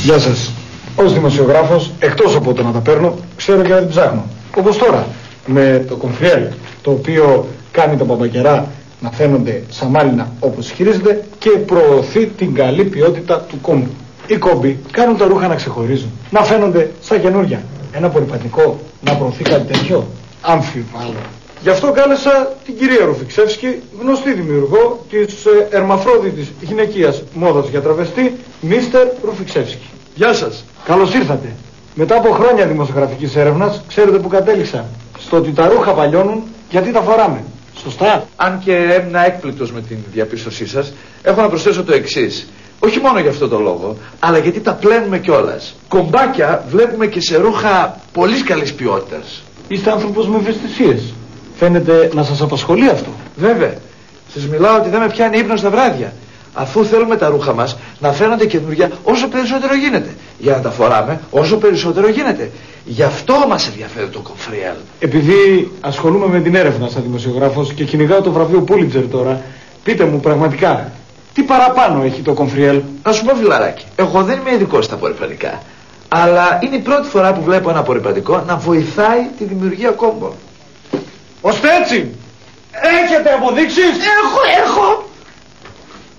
Γεια σας. Ως δημοσιογράφος, εκτός από το να τα παίρνω, ξέρω και να την ψάχνω. Όπως τώρα, με το Κομφριέλ, το οποίο κάνει τα μπαμπακερά να φαίνονται σαμάλινα όπως χειρίζεται και προωθεί την καλή ποιότητα του κόμπου. Οι κόμποι κάνουν τα ρούχα να ξεχωρίζουν, να φαίνονται σαν καινούρια. Ένα απορριπαντικό να προωθεί κάτι τέτοιο, αμφιβάλλω. Γι' αυτό κάλεσα την κυρία Ρουφιξεύσκη, γνωστή δημιουργό της ερμαφρόδιτης γυναικείας μόδας για τραβεστή, Μίστερ Ρουφιξεύσκη. Γεια σας. Καλώς ήρθατε. Μετά από χρόνια δημοσιογραφικής έρευνας, ξέρετε που κατέληξα? Στο ότι τα ρούχα παλιώνουν γιατί τα φοράμε. Σωστά? Αν και έμεινα έκπληκτος με την διαπίστωσή σας, έχω να προσθέσω το εξής. Όχι μόνο για αυτό το λόγο, αλλά γιατί τα πλένουμε κιόλας. Κομπάκια βλέπουμε και σε ρούχα πολύ καλής ποιότητας. Είστε άνθρωπος με ευαισθησίες. Φαίνεται να σας απασχολεί αυτό. Βέβαια. Σας μιλάω ότι δεν με πιάνει ύπνος τα βράδια. Αφού θέλουμε τα ρούχα μας να φαίνονται καινούργια όσο περισσότερο γίνεται. Για να τα φοράμε όσο περισσότερο γίνεται. Γι' αυτό μας ενδιαφέρει το Κομφριέλ. Επειδή ασχολούμαι με την έρευνα σαν δημοσιογράφος και κυνηγάω το βραβείο Πούλιτζερ τώρα, πείτε μου πραγματικά, τι παραπάνω έχει το Κομφριέλ? Να σου πω, φιλαράκι, εγώ δεν είμαι ειδικός στα απορριπαντικά. Αλλά είναι η πρώτη φορά που βλέπω ένα απορριπαντικό να βοηθάει τη δημιουργία κόμπων. Ώστε έτσι! Έχετε αποδείξεις? Έχω!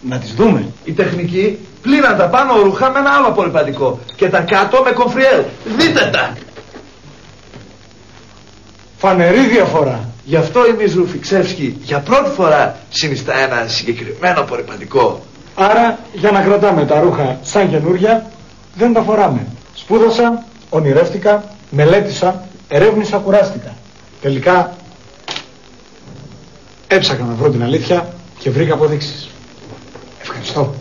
Να τις δούμε. Η τεχνική πλήραν τα πάνω ρούχα με ένα άλλο απορριπαντικό και τα κάτω με Κομφριέλ. Δείτε τα! Φανερή διαφορά. Γι' αυτό η Μις Ρουφιξεύσκη για πρώτη φορά συνιστά ένα συγκεκριμένο απορριπαντικό. Άρα για να κρατάμε τα ρούχα σαν καινούρια δεν τα φοράμε. Σπούδασα, ονειρεύτηκα, μελέτησα, ερεύνησα, κουράστηκα. Τελικά έψακα να βρω την αλήθεια και βρήκα αποδείξεις. Ευχαριστώ.